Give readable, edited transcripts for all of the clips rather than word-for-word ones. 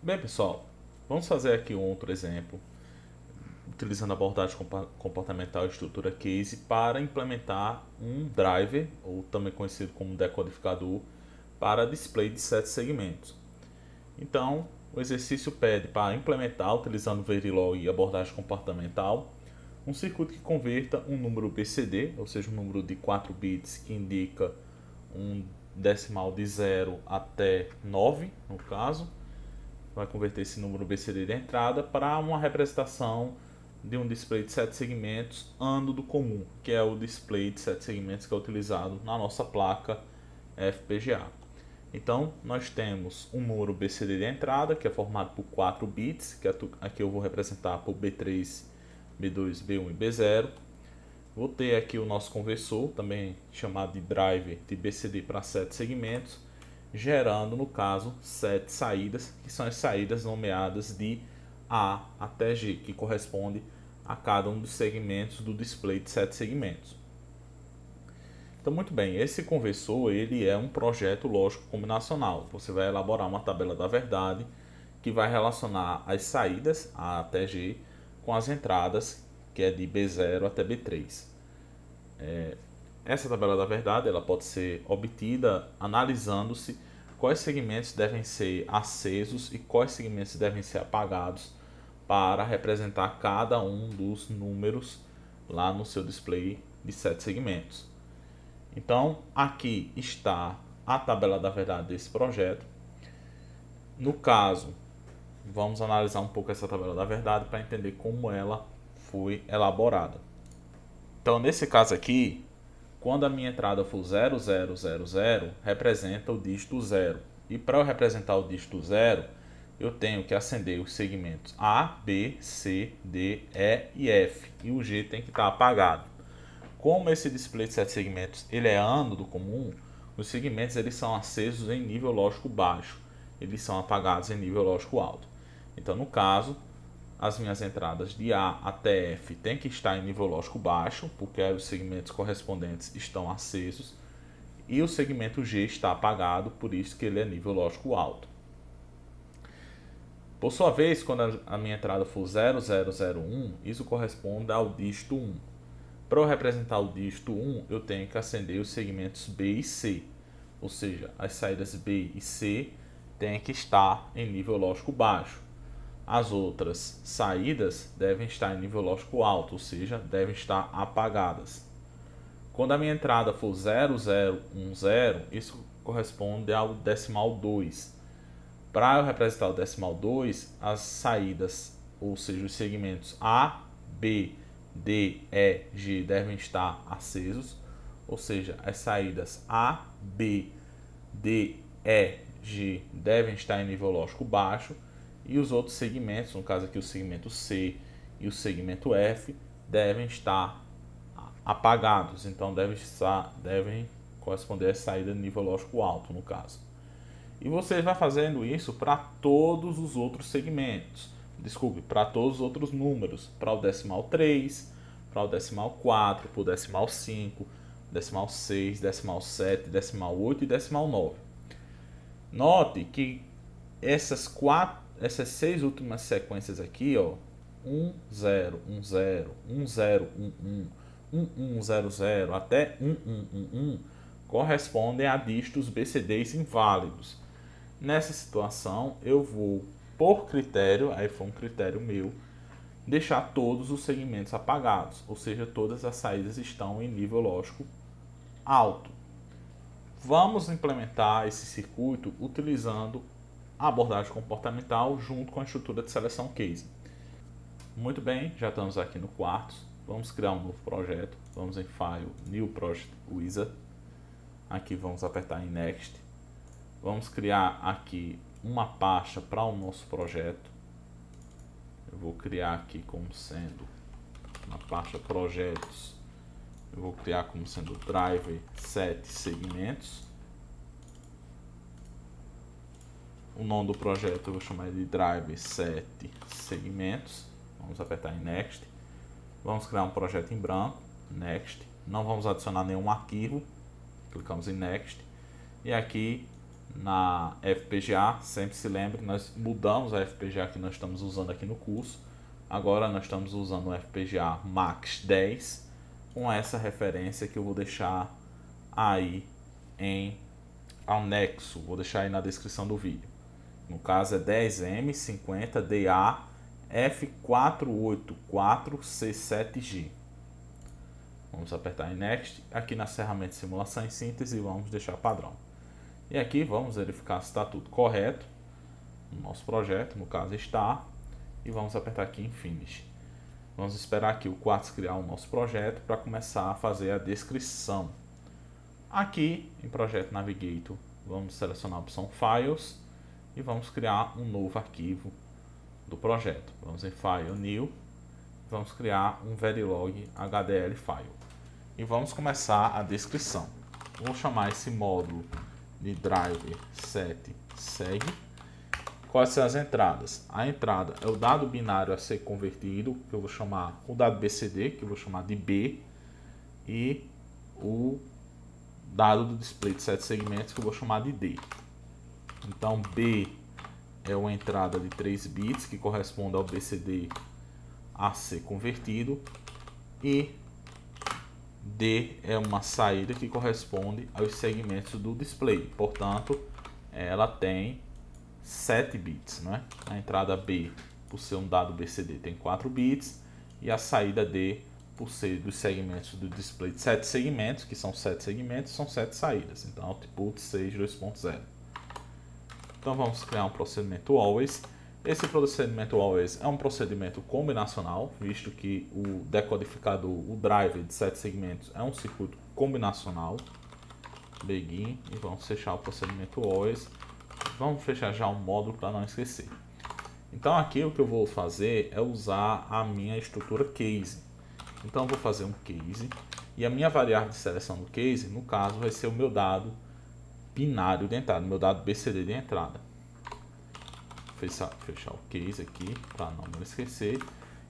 Bem, pessoal, vamos fazer aqui um outro exemplo, utilizando a abordagem comportamental e estrutura case para implementar um driver, ou também conhecido como decodificador, para display de 7 segmentos. Então, o exercício pede para implementar, utilizando o Verilog e abordagem comportamental, um circuito que converta um número BCD, ou seja, um número de 4 bits que indica um decimal de 0 até 9, no caso, vai converter esse número BCD de entrada para uma representação de um display de 7 segmentos ano do comum, que é o display de 7 segmentos que é utilizado na nossa placa FPGA. Então, nós temos um número BCD de entrada, que é formado por 4 bits, que aqui eu vou representar por B3, B2, B1 e B0. Vou ter aqui o nosso conversor, também chamado de driver de BCD para 7 segmentos, gerando, no caso, 7 saídas, que são as saídas nomeadas de A até G, que corresponde a cada um dos segmentos do display de 7 segmentos. Então, muito bem, esse conversor ele é um projeto lógico combinacional. Você vai elaborar uma tabela da verdade que vai relacionar as saídas A até G com as entradas, que é de B0 até B3. Essa tabela da verdade ela pode ser obtida analisando-se quais segmentos devem ser acesos e quais segmentos devem ser apagados para representar cada um dos números lá no seu display de 7 segmentos. Então, aqui está a tabela da verdade desse projeto. No caso, vamos analisar um pouco essa tabela da verdade para entender como ela foi elaborada. Então, nesse caso aqui, quando a minha entrada for 0000, representa o dígito 0. E para eu representar o dígito 0, eu tenho que acender os segmentos A, B, C, D, E e F. E o G tem que estar apagado. Como esse display de 7 segmentos ele é ano do comum, os segmentos eles são acesos em nível lógico baixo. Eles são apagados em nível lógico alto. Então, no caso, as minhas entradas de A até F têm que estar em nível lógico baixo, porque os segmentos correspondentes estão acesos, e o segmento G está apagado, por isso que ele é nível lógico alto. Por sua vez, quando a minha entrada for 0001, isso corresponde ao dígito 1. Para eu representar o dígito 1, eu tenho que acender os segmentos B e C, ou seja, as saídas B e C têm que estar em nível lógico baixo. As outras saídas devem estar em nível lógico alto, ou seja, devem estar apagadas. Quando a minha entrada for 0010, isso corresponde ao decimal 2. Para eu representar o decimal 2, as saídas, ou seja, os segmentos A, B, D, E, G devem estar acesos, ou seja, as saídas A, B, D, E, G devem estar em nível lógico baixo, e os outros segmentos, no caso aqui o segmento C e o segmento F, devem estar apagados, então devem corresponder a saída de nível lógico alto, no caso. E você vai fazendo isso para todos os outros segmentos, desculpe, para todos os outros números, para o decimal 3, para o decimal 4, para o decimal 5, decimal 6, decimal 7, decimal 8 e decimal 9. Note que essas 6 últimas sequências aqui, ó, 1, 0, 1, 0, 1, 0, 1, 1, 1, 1, 0, 0 até 1, 1, 1, 1, correspondem a dígitos BCDs inválidos. Nessa situação, eu vou, por critério, aí foi um critério meu, deixar todos os segmentos apagados, ou seja, todas as saídas estão em nível lógico alto. Vamos implementar esse circuito utilizando a abordagem comportamental junto com a estrutura de seleção case. Muito bem, já estamos aqui no Quartz. Vamos criar um novo projeto. Vamos em File, New Project Wizard. Aqui vamos apertar em Next. Vamos criar aqui uma pasta para o nosso projeto. Eu vou criar aqui como sendo na pasta projetos. Eu vou criar como sendo driver 7 segmentos. O nome do projeto eu vou chamar de driver 7 segmentos. Vamos apertar em Next. Vamos criar um projeto em branco. Next. Não vamos adicionar nenhum arquivo. Clicamos em Next. E aqui na FPGA, sempre se lembre, nós mudamos a FPGA que nós estamos usando aqui no curso. Agora nós estamos usando o FPGA Max 10 com essa referência que eu vou deixar aí em anexo, vou deixar aí na descrição do vídeo. No caso é 10M50DA F484C7G. Vamos apertar em Next, aqui nas ferramentas de simulação e síntese, vamos deixar padrão. E aqui vamos verificar se está tudo correto no nosso projeto, no caso está, e vamos apertar aqui em Finish. Vamos esperar aqui o Quartz criar o nosso projeto para começar a fazer a descrição. Aqui em Projeto Navigator, vamos selecionar a opção Files e vamos criar um novo arquivo do projeto. Vamos em File New, vamos criar um Verilog HDL file e vamos começar a descrição. Vou chamar esse módulo de driver set seg. Quais são as entradas? A entrada é o dado binário a ser convertido, que eu vou chamar o dado BCD, que eu vou chamar de B, e o dado do display de 7 segmentos, que eu vou chamar de D. Então B é uma entrada de 3 bits, que corresponde ao BCD a ser convertido, e D é uma saída que corresponde aos segmentos do display, portanto ela tem 7 bits, né? A entrada B, por ser um dado BCD, tem 4 bits, e a saída D, por ser dos segmentos do display de 7 segmentos, que são 7 segmentos, são 7 saídas, então output 6 2.0. Então vamos criar um procedimento always. Esse procedimento always é um procedimento combinacional, visto que o decodificador, o driver de 7 segmentos é um circuito combinacional. Begin, e vamos fechar o procedimento always. Vamos fechar já um módulo para não esquecer. Então aqui o que eu vou fazer é usar a minha estrutura case. Então eu vou fazer um case, e a minha variável de seleção do case, no caso, vai ser o meu dado binário de entrada, meu dado BCD de entrada. Fechar o case aqui para não me esquecer.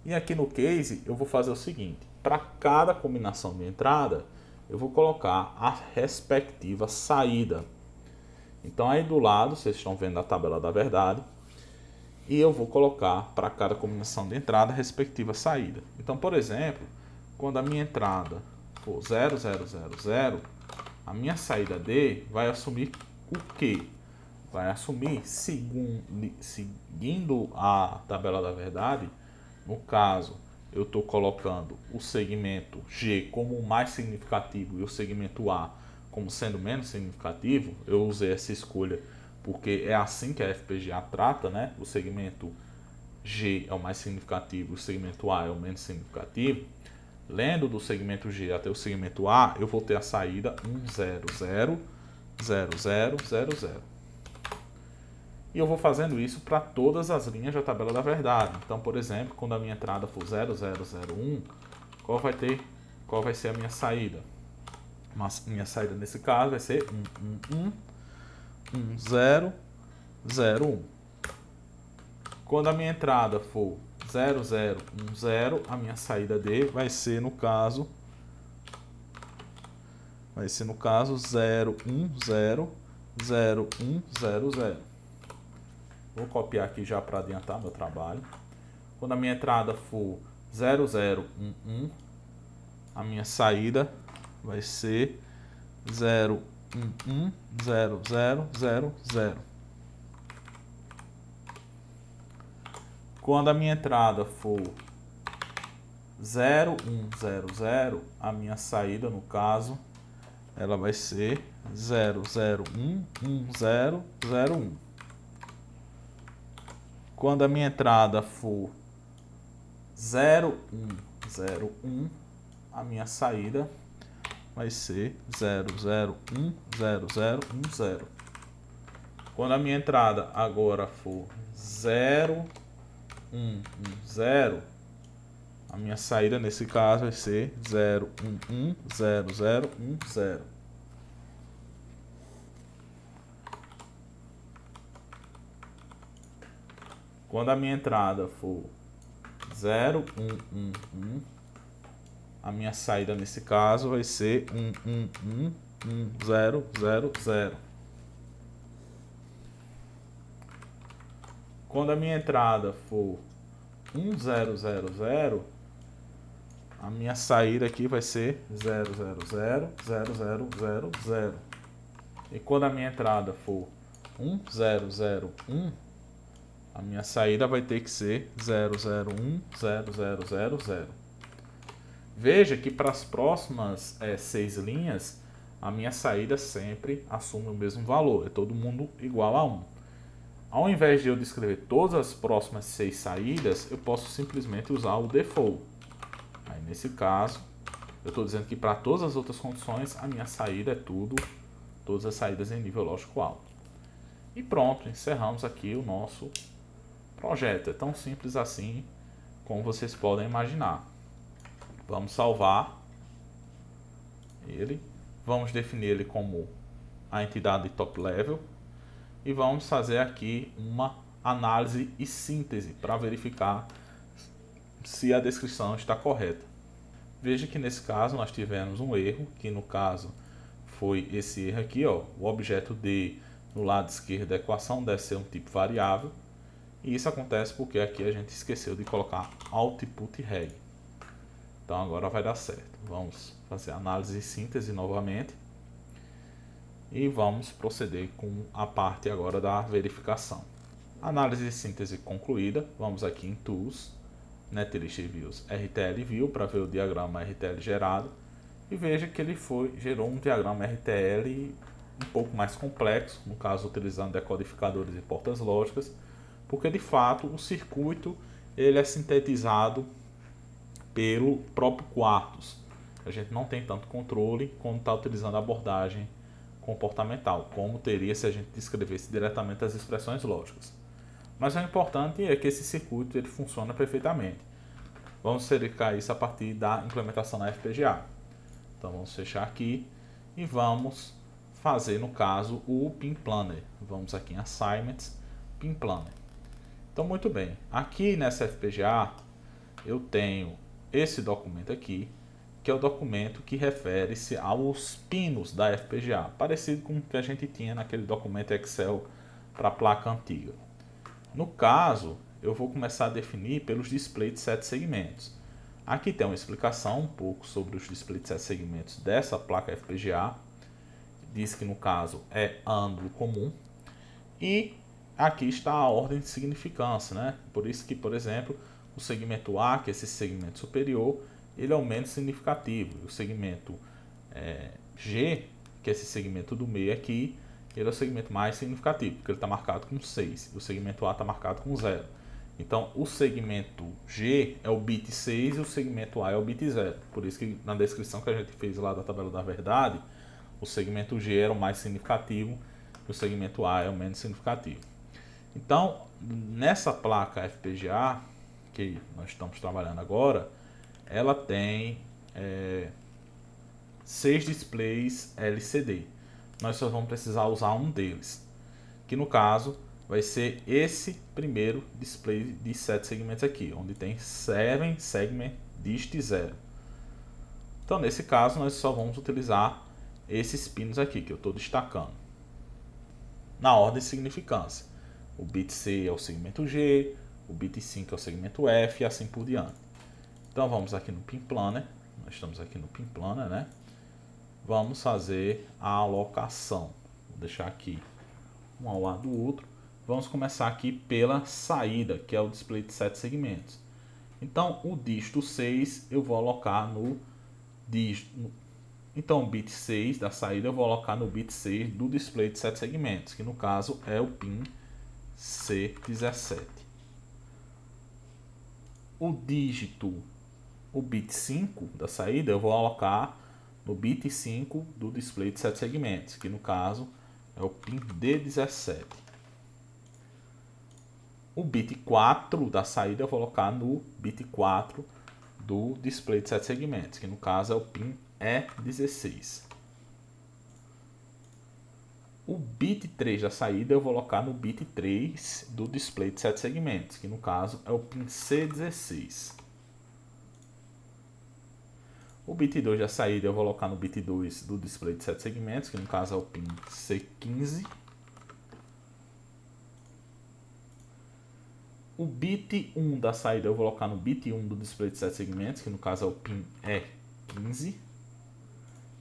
E aqui no case eu vou fazer o seguinte: para cada combinação de entrada eu vou colocar a respectiva saída. Então aí do lado vocês estão vendo a tabela da verdade, e eu vou colocar para cada combinação de entrada a respectiva saída. Então, por exemplo, quando a minha entrada for 0000, a minha saída D vai assumir o quê? Vai assumir, seguindo a tabela da verdade, no caso, eu estou colocando o segmento G como o mais significativo e o segmento A como sendo menos significativo. Eu usei essa escolha porque é assim que a FPGA trata, né? O segmento G é o mais significativo, o segmento A é o menos significativo. Lendo do segmento G até o segmento A, eu vou ter a saída 1000000. E eu vou fazendo isso para todas as linhas da tabela da verdade. Então, por exemplo, quando a minha entrada for 0001, qual vai ser a minha saída? Minha saída nesse caso vai ser 1001. Quando a minha entrada for 0010, a minha saída D vai ser no caso 0100100. Vou copiar aqui já para adiantar meu trabalho. Quando a minha entrada for 0011, a minha saída vai ser 0110000. Quando a minha entrada for 0100, a minha saída, no caso, ela vai ser 0011001. Quando a minha entrada for 0101, a minha saída vai ser 0010010. Quando a minha entrada agora for 0110, a minha saída nesse caso vai ser 0110010. Quando a minha entrada for 0111, a minha saída nesse caso vai ser 111000. quando a minha entrada for 1000, a minha saída aqui vai ser 0000000. E quando a minha entrada for 1001, a minha saída vai ter que ser 0010000. Veja que para as próximas 6 linhas, a minha saída sempre assume o mesmo valor, é todo mundo igual a 1. Ao invés de eu descrever todas as próximas 6 saídas, eu posso simplesmente usar o default. Aí nesse caso, eu estou dizendo que para todas as outras condições, a minha saída é todas as saídas em nível lógico alto. E pronto, encerramos aqui o nosso projeto. É tão simples assim como vocês podem imaginar. Vamos salvar ele. Vamos definir ele como a entidade top level. E vamos fazer aqui uma análise e síntese para verificar se a descrição está correta. Veja que nesse caso nós tivemos um erro, que no caso foi esse erro aqui, ó. O objeto D no lado esquerdo da equação deve ser um tipo variável. E isso acontece porque aqui a gente esqueceu de colocar output reg. Então agora vai dar certo. Vamos fazer análise e síntese novamente. E vamos proceder com a parte agora da verificação. Análise e síntese concluída. Vamos aqui em Tools, Netlist Views, RTL View para ver o diagrama RTL gerado. E veja que ele gerou um diagrama RTL um pouco mais complexo, no caso utilizando decodificadores e portas lógicas, porque de fato o circuito ele é sintetizado pelo próprio Quartus. A gente não tem tanto controle quando está utilizando a abordagem comportamental, como teria se a gente descrevesse diretamente as expressões lógicas. Mas o importante é que esse circuito ele funciona perfeitamente. Vamos verificar isso a partir da implementação na FPGA. Então vamos fechar aqui e vamos fazer, no caso, o Pin Planner. Vamos aqui em Assignments, Pin Planner. Então muito bem, aqui nessa FPGA eu tenho esse documento aqui, que é o documento que refere-se aos pinos da FPGA, parecido com o que a gente tinha naquele documento Excel para a placa antiga. No caso, eu vou começar a definir pelos displays de 7 segmentos. Aqui tem uma explicação um pouco sobre os displays de 7 segmentos dessa placa FPGA. Diz que no caso é ângulo comum. E aqui está a ordem de significância, né? Por isso que, por exemplo, o segmento A, que é esse segmento superior, ele é o menos significativo. O segmento G, que é esse segmento do meio aqui, ele é o segmento mais significativo, porque ele está marcado com 6. O segmento A está marcado com 0. Então, o segmento G é o bit 6 e o segmento A é o bit 0. Por isso que na descrição que a gente fez lá da tabela da verdade, o segmento G era o mais significativo e o segmento A é o menos significativo. Então, nessa placa FPGA, que nós estamos trabalhando agora, ela tem 6 displays LCD. Nós só vamos precisar usar um deles, que no caso vai ser esse primeiro display de 7 segmentos aqui, onde tem 7 segment dist 0. Então nesse caso nós só vamos utilizar esses pinos aqui que eu estou destacando na ordem de significância. O bit C é o segmento G, o bit 5 é o segmento F e assim por diante. Então vamos aqui no Pin Planner, nós estamos aqui no Pin Planner, né? Vamos fazer a alocação. Vou deixar aqui um ao lado do outro. Vamos começar aqui pela saída, que é o display de 7 segmentos. Então o dígito 6 eu vou alocar no dígito. Então o bit 6 da saída eu vou alocar no bit 6 do display de 7 segmentos, que no caso é o pin C17. O bit 5 da saída eu vou alocar no bit 5 do display de 7 segmentos, que no caso é o pin D17. O bit 4 da saída eu vou colocar no bit 4 do display de 7 segmentos, que no caso é o pin E16. O bit 3 da saída eu vou colocar no bit 3 do display de 7 segmentos, que no caso é o pin C16. O bit 2 da saída eu vou colocar no bit 2 do display de 7 segmentos, que no caso é o pin C15. O bit 1 da saída eu vou colocar no bit 1 do display de 7 segmentos, que no caso é o pin E15.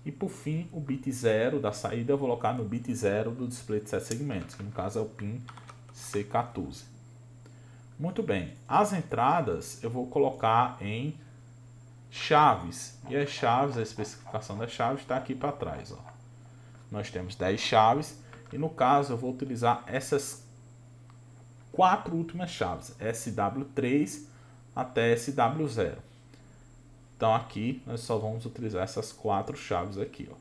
E por fim, o bit 0 da saída eu vou colocar no bit 0 do display de 7 segmentos, que no caso é o pin C14. Muito bem, as entradas eu vou colocar em chaves. E as chaves, a especificação das chaves está aqui para trás. Ó. Nós temos 10 chaves e no caso eu vou utilizar essas 4 últimas chaves, SW3 até SW0. Então aqui nós só vamos utilizar essas 4 chaves aqui. Ó.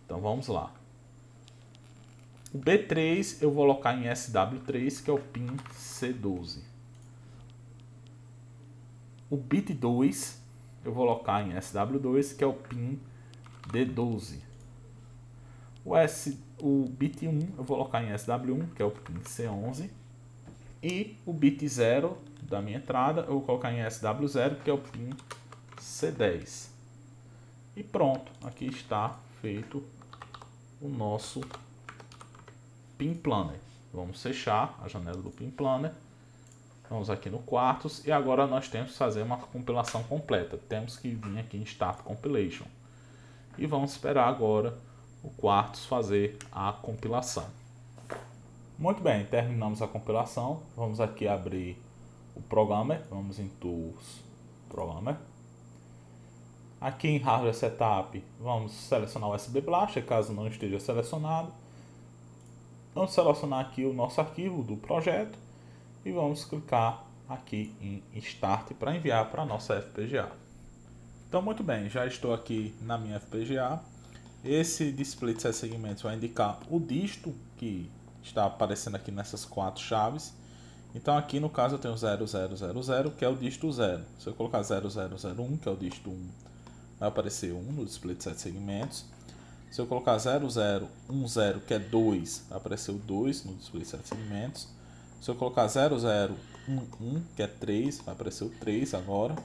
Então vamos lá. O B3 eu vou colocar em SW3, que é o pin C12. O bit 2 eu vou colocar em SW2, que é o pin D12. O bit 1 eu vou colocar em SW1, que é o pin C11. E o bit 0 da minha entrada eu vou colocar em SW0, que é o pin C10. E pronto, aqui está feito o nosso Pin Planner. Vamos fechar a janela do Pin Planner. Vamos aqui no Quartos e agora nós temos que fazer uma compilação completa. Temos que vir aqui em Start Compilation. E vamos esperar agora o Quartos fazer a compilação. Muito bem, terminamos a compilação. Vamos aqui abrir o Programmer. Vamos em Tools, Programmer. Aqui em Hardware Setup, vamos selecionar o USB Blaster, caso não esteja selecionado. Vamos selecionar aqui o nosso arquivo do projeto e vamos clicar aqui em Start para enviar para a nossa FPGA. Então, muito bem, já estou aqui na minha FPGA. Esse display de 7 segmentos vai indicar o dígito que está aparecendo aqui nessas 4 chaves. Então, aqui no caso eu tenho 0000, que é o dígito 0. Se eu colocar 0001, que é o dígito 1, vai aparecer 1 no display de 7 segmentos. Se eu colocar 0010, que é 2, vai aparecer o 2 no display de 7 segmentos. Se eu colocar 0011, que é 3, vai aparecer o 3 agora.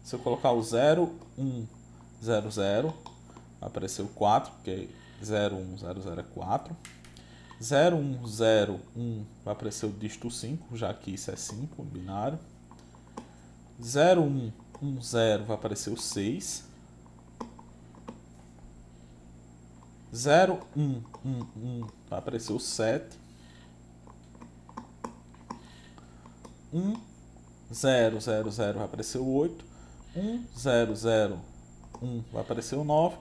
Se eu colocar o 0100, vai aparecer o 4, que é 0100 é 4. 0101 vai aparecer o dígito 5, já que isso é 5, binário. 0110 vai aparecer o 6. 0111 vai aparecer o 7. 1000 vai aparecer o 8. 1001 vai aparecer o 9.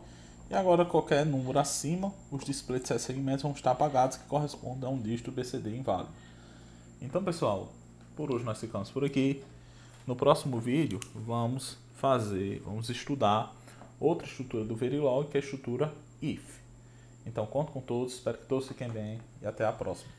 E agora qualquer número acima, os displays de 7 segmentos vão estar apagados, que correspondem a um dígito BCD inválido. Então, pessoal, por hoje nós ficamos por aqui. No próximo vídeo vamos estudar outra estrutura do Verilog, que é a estrutura IF. Então conto com todos, espero que todos fiquem bem e até a próxima.